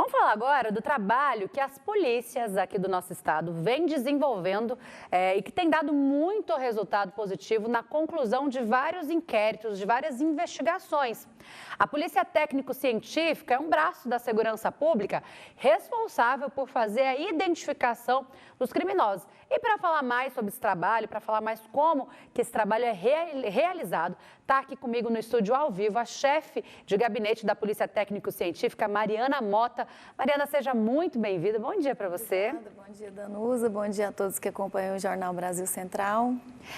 Vamos falar agora do trabalho que as polícias aqui do nosso estado vêm desenvolvendo e que tem dado muito resultado positivo na conclusão de vários inquéritos, de várias investigações. A Polícia Técnico-Científica é um braço da segurança pública responsável por fazer a identificação dos criminosos. E para falar mais sobre esse trabalho, para falar mais como que esse trabalho é realizado, está aqui comigo no estúdio ao vivo a chefe de gabinete da Polícia Técnico-Científica, Mariana Mota. Mariana, seja muito bem-vinda. Bom dia para você. Obrigada. Bom dia, Danusa. Bom dia a todos que acompanham o Jornal Brasil Central.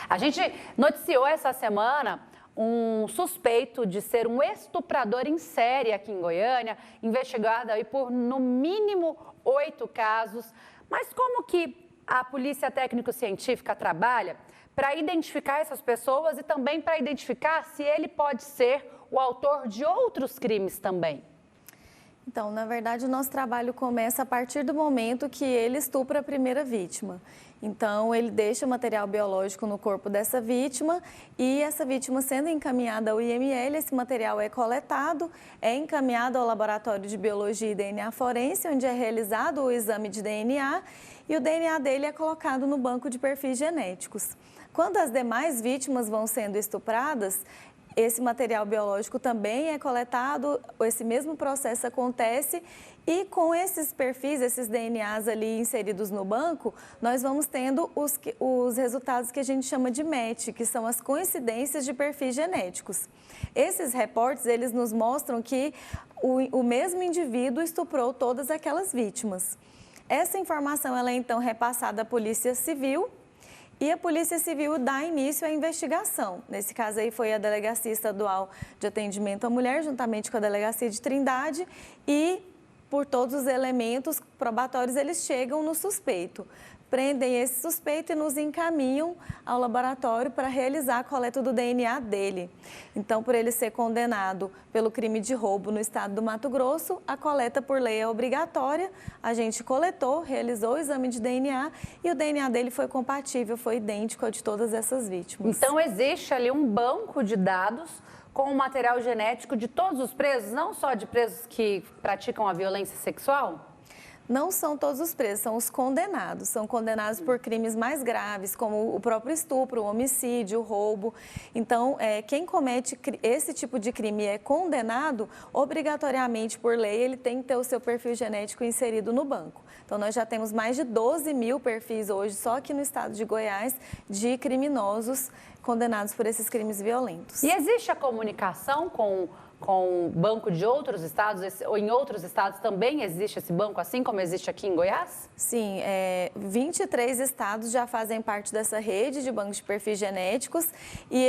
A gente noticiou essa semana um suspeito de ser um estuprador em série aqui em Goiânia, investigado aí por, no mínimo, 8 casos. Mas como que a Polícia Técnico-Científica trabalha para identificar essas pessoas e também para identificar se ele pode ser o autor de outros crimes também? Então, na verdade, o nosso trabalho começa a partir do momento que ele estupra a primeira vítima. Então, ele deixa material biológico no corpo dessa vítima e essa vítima sendo encaminhada ao IML, esse material é coletado, é encaminhado ao laboratório de biologia e DNA forense, onde é realizado o exame de DNA e o DNA dele é colocado no banco de perfis genéticos. Quando as demais vítimas vão sendo estupradas, esse material biológico também é coletado, esse mesmo processo acontece e com esses perfis, esses DNAs ali inseridos no banco, nós vamos tendo os resultados que a gente chama de match, que são as coincidências de perfis genéticos. Esses reportes, eles nos mostram que o mesmo indivíduo estuprou todas aquelas vítimas. Essa informação ela é então repassada à Polícia Civil, e a Polícia Civil dá início à investigação. Nesse caso aí foi a Delegacia Estadual de Atendimento à Mulher, juntamente com a Delegacia de Trindade, e por todos os elementos probatórios eles chegam no suspeito. Prendem esse suspeito e nos encaminham ao laboratório para realizar a coleta do DNA dele. Então, por ele ser condenado pelo crime de roubo no estado do Mato Grosso, a coleta por lei é obrigatória. A gente coletou, realizou o exame de DNA e o DNA dele foi compatível, foi idêntico ao de todas essas vítimas. Então, existe ali um banco de dados com o material genético de todos os presos, não só de presos que praticam a violência sexual? Não são todos os presos, são os condenados. São condenados por crimes mais graves, como o próprio estupro, o homicídio, o roubo. Então, quem comete esse tipo de crime e é condenado, obrigatoriamente, por lei, ele tem que ter o seu perfil genético inserido no banco. Então, nós já temos mais de 12 mil perfis hoje, só aqui no estado de Goiás, de criminosos condenados por esses crimes violentos. E existe a comunicação com o banco de outros estados, ou em outros estados também existe esse banco, assim como existe aqui em Goiás? Sim, 23 estados já fazem parte dessa rede de bancos de perfis genéticos e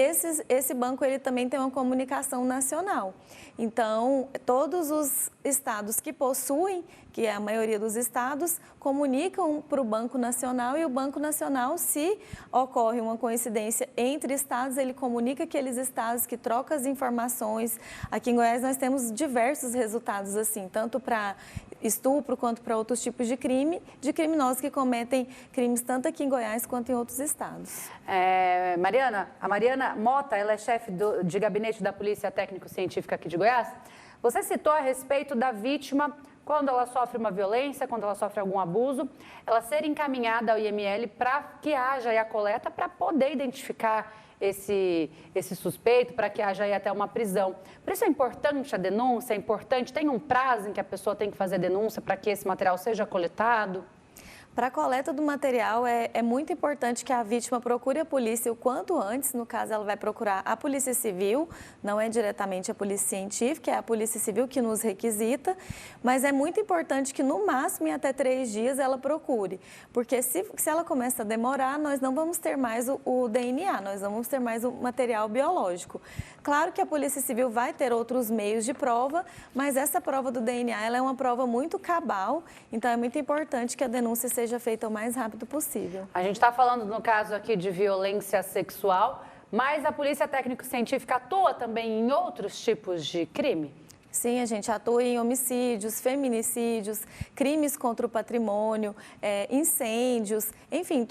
esse banco ele também tem uma comunicação nacional. Então, todos os estados que possuem, que é a maioria dos estados, comunicam para o Banco Nacional e o Banco Nacional, se ocorre uma coincidência entre estados, ele comunica aqueles estados que trocam as informações. Aqui em Goiás nós temos diversos resultados assim, tanto para estupro quanto para outros tipos de crime, de criminosos que cometem crimes tanto aqui em Goiás quanto em outros estados. Mariana, a Mariana Mota, ela é chefe de gabinete da Polícia Técnico-Científica aqui de Goiás. Você citou a respeito da vítima, quando ela sofre uma violência, quando ela sofre algum abuso, ela ser encaminhada ao IML para que haja aí a coleta para poder identificar esse suspeito, para que haja aí até uma prisão. Por isso é importante a denúncia, é importante, tem um prazo em que a pessoa tem que fazer a denúncia para que esse material seja coletado? Para a coleta do material, é muito importante que a vítima procure a polícia o quanto antes. No caso, ela vai procurar a Polícia Civil, não é diretamente a Polícia Científica, é a Polícia Civil que nos requisita. Mas é muito importante que, no máximo, em até 3 dias, ela procure. Porque se ela começa a demorar, nós não vamos ter mais o DNA, nós não vamos ter mais o material biológico. Claro que a Polícia Civil vai ter outros meios de prova, mas essa prova do DNA ela é uma prova muito cabal, então é muito importante que a denúncia seja feita o mais rápido possível. A gente está falando, no caso aqui, de violência sexual, mas a Polícia Técnico-Científica atua também em outros tipos de crime? Sim, a gente atua em homicídios, feminicídios, crimes contra o patrimônio, incêndios, enfim,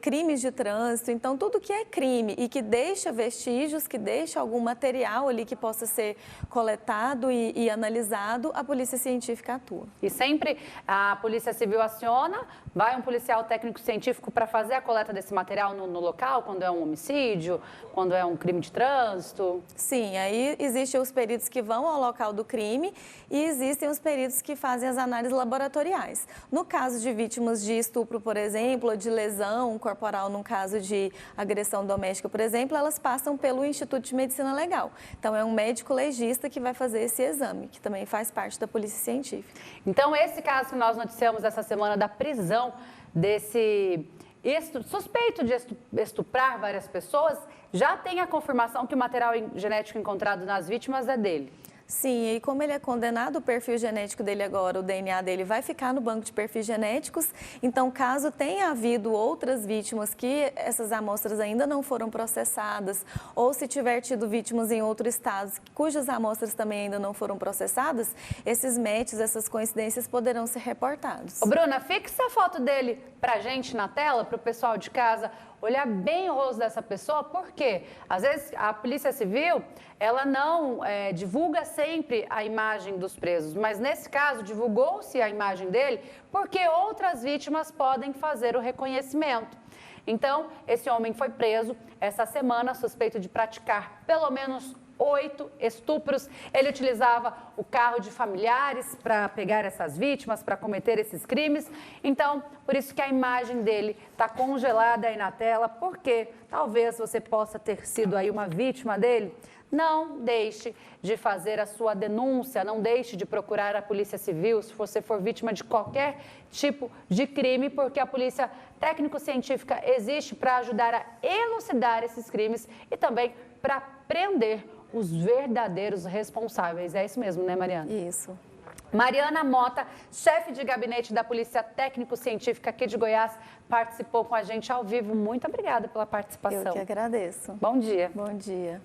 crimes de trânsito. Então, tudo que é crime e que deixa vestígios, que deixa algum material ali que possa ser coletado e analisado, a Polícia Científica atua. E sempre a Polícia Civil aciona, vai um policial técnico-científico para fazer a coleta desse material no local, quando é um homicídio, quando é um crime de trânsito? Sim, aí existem os peritos que vão ao local do crime e existem os peritos que fazem as análises laboratoriais. No caso de vítimas de estupro, por exemplo, ou de lesão corporal, no caso de agressão doméstica, por exemplo, elas passam pelo Instituto de Medicina Legal. Então, é um médico legista que vai fazer esse exame, que também faz parte da Polícia Científica. Então, esse caso que nós noticiamos essa semana da prisão desse suspeito de estuprar várias pessoas, já tem a confirmação que o material genético encontrado nas vítimas é dele. Sim, e como ele é condenado, o perfil genético dele agora, o DNA dele, vai ficar no banco de perfis genéticos. Então, caso tenha havido outras vítimas que essas amostras ainda não foram processadas, ou se tiver tido vítimas em outros estados cujas amostras também ainda não foram processadas, esses matches, essas coincidências poderão ser reportados. Ô, Bruna, fixa a foto dele pra gente na tela, para o pessoal de casa olhar bem o rosto dessa pessoa, porque às vezes a Polícia Civil, ela não divulga sempre a imagem dos presos, mas nesse caso divulgou-se a imagem dele porque outras vítimas podem fazer o reconhecimento. Então, esse homem foi preso essa semana, suspeito de praticar pelo menos 8 estupros. Ele utilizava o carro de familiares para pegar essas vítimas, para cometer esses crimes. Então, por isso que a imagem dele está congelada aí na tela, porque talvez você possa ter sido aí uma vítima dele. Não deixe de fazer a sua denúncia, não deixe de procurar a Polícia Civil se você for vítima de qualquer tipo de crime, porque a Polícia Técnico-Científica existe para ajudar a elucidar esses crimes e também para prender os verdadeiros responsáveis. É isso mesmo, né, Mariana? Isso. Mariana Mota, chefe de gabinete da Polícia Técnico-Científica aqui de Goiás, participou com a gente ao vivo. Muito obrigada pela participação. Eu que agradeço. Bom dia. Bom dia.